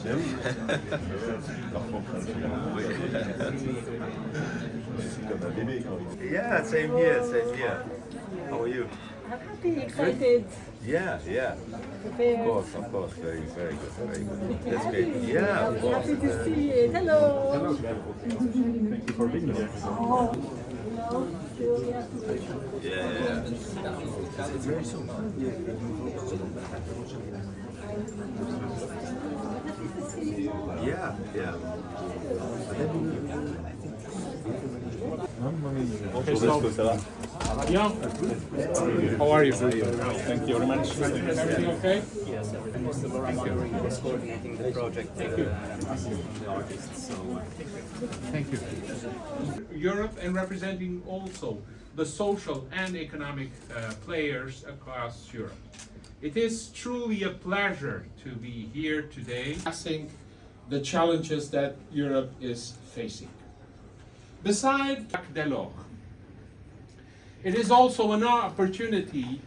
Ben oui. Parfois, c'est comme un bébé quand il... Yeah, same here, same here. How are you? I'm happy, excited. Yeah, yeah. Of course, very, very good, very good. That's great. Yeah, of course. Happy to see you. Hello. Hello. Thank you for being here. Oh, Yeah. It's very soon. Yeah, yeah. Christophe, ça va? Yeah. How are you? Thank you very much. Everything okay? Yes, everything is Thank you. Was coordinating the project the artists. So Thank you. Europe and representing also the social and economic players across Europe. It is truly a pleasure to be here today, discussing the challenges that Europe is facing. Besides JACQUES DELORS, it is also an opportunity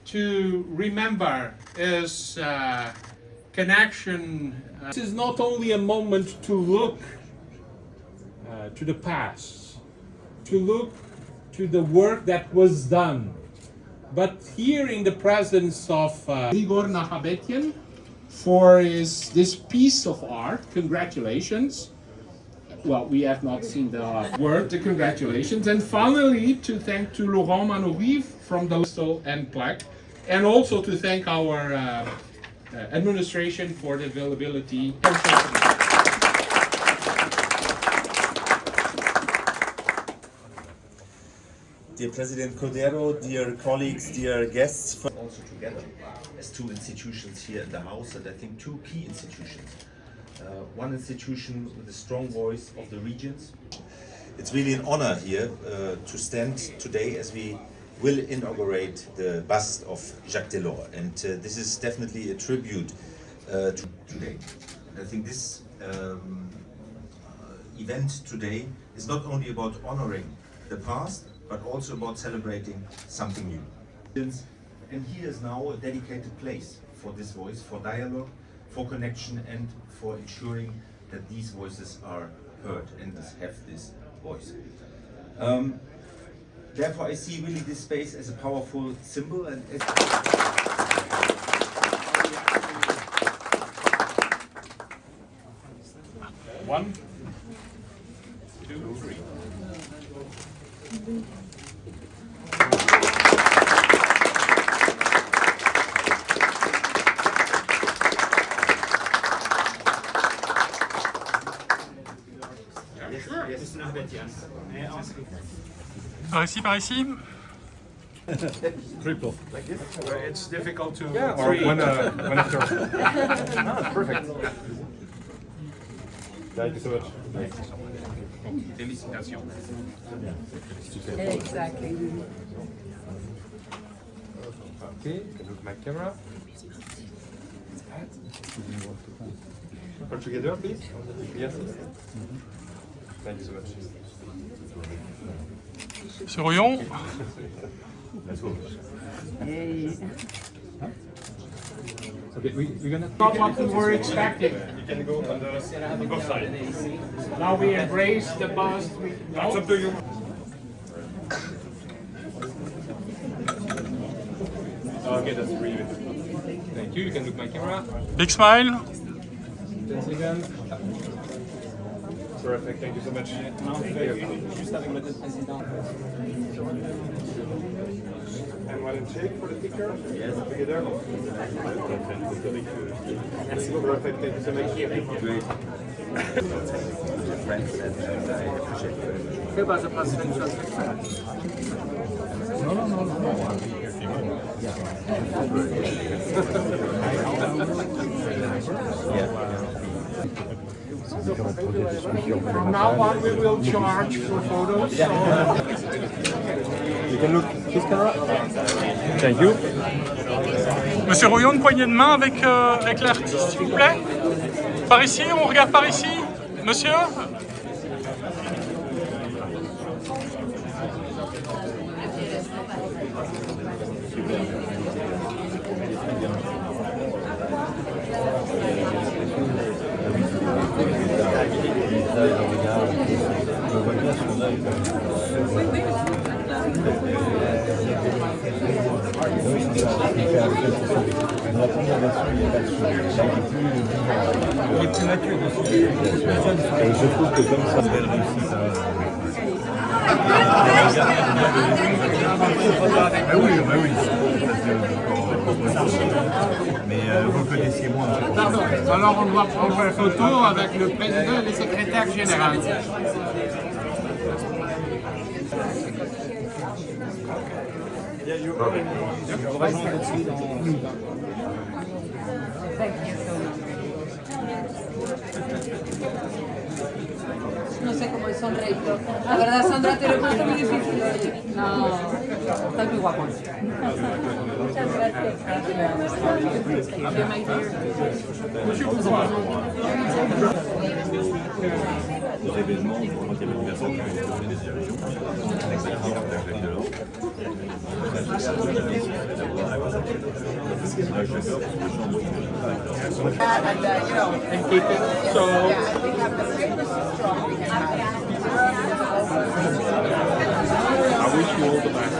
to remember his connection. This is not only a moment to look to the past, to look to the work that was done, but here in the presence of Grigor Nahabetian for this piece of art. Congratulations. Well, we have not seen the word, the congratulations. And finally, to thank to Laurent Manorive from the Listel and Plaque, and also to thank our administration for the availability. Dear President Cordero, dear colleagues, dear guests. Also together as two institutions here in the House, and I think two key institutions. One institution with a strong voice of the regions. It's really an honor here to stand today as we will inaugurate the bust of Jacques Delors, and this is definitely a tribute to Today. And I think this event today is not only about honoring the past, but also about celebrating something new. And here is now a dedicated place for this voice, for dialogue, for connection, and for ensuring that these voices are heard and have this voice. Therefore, I see really this space as a powerful symbol and as One, two, three. Par ici, par ici. Triple. It's difficult to Or one after. Perfect. Thank you so much. Félicitations. Exactly. Okay, look my camera. All together, please. Yes. Thank you so much. Monsieur Rouillon. Let's go. Okay, we're gonna. Not what we were expecting. You can go on the both sides. Now we embrace the bust. It's up to you. Okay, that's really good. Thank you. You can look my camera. Big smile. 10 seconds. Perfect. Thank you so much. juste avec le président. And one shake for the picture. Yes. Together. Merci beaucoup. Perfect. Thank you so much. Great. Friends, and I appreciate it. Chyba, że president From now on, we will charge for photos. So. You can look this camera. Thank you. Monsieur Rouillon, une poignée de main avec l'artiste, s'il vous plaît. Par ici, on regarde par ici. Monsieur. Il est plus mature aussi. Et je trouve que comme ça, belle réussite. Oui. Mais vous connaissiez moins. Pardon, alors on doit prendre une photo avec le président et le secrétaire général. No sé cómo es sonreído. La verdad, Sandra, te lo he puesto muy difícil. No, estás muy guapo. Muchas gracias. L'événement, le 30e anniversaire du Comité des Régions, avec le maire Jacques Delors. And keep it so. I wish you all the best.